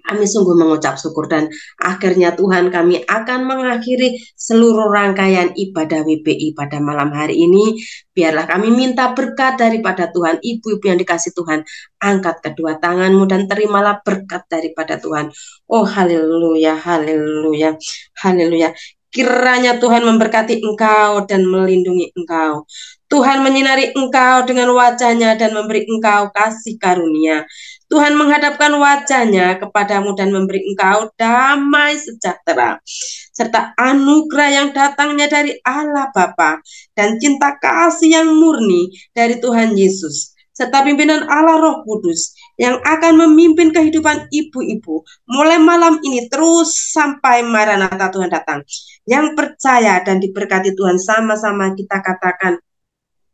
Kami sungguh mengucap syukur, dan akhirnya Tuhan kami akan mengakhiri seluruh rangkaian ibadah WBI pada malam hari ini. Biarlah kami minta berkat daripada Tuhan. Ibu-ibu yang dikasih Tuhan, angkat kedua tanganmu dan terimalah berkat daripada Tuhan. Oh haleluya, haleluya, haleluya. Kiranya Tuhan memberkati engkau dan melindungi engkau. Tuhan menyinari engkau dengan wajah-Nya dan memberi engkau kasih karunia. Tuhan menghadapkan wajah-Nya kepadamu dan memberi engkau damai sejahtera, serta anugerah yang datangnya dari Allah Bapa dan cinta kasih yang murni dari Tuhan Yesus, serta pimpinan Allah Roh Kudus yang akan memimpin kehidupan ibu-ibu mulai malam ini terus sampai Maranatha Tuhan datang. Yang percaya dan diberkati Tuhan, sama-sama kita katakan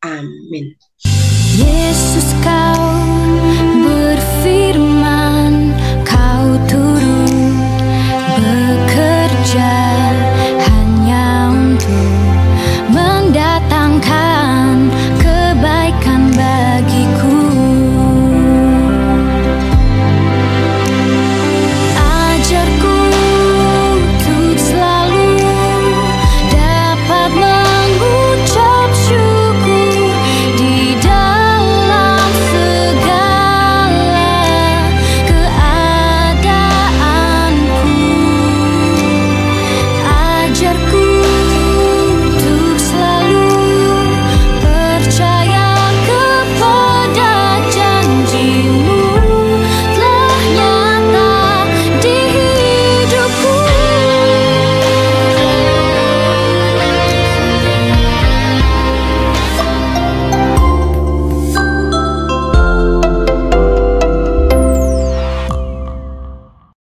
amin. Yesus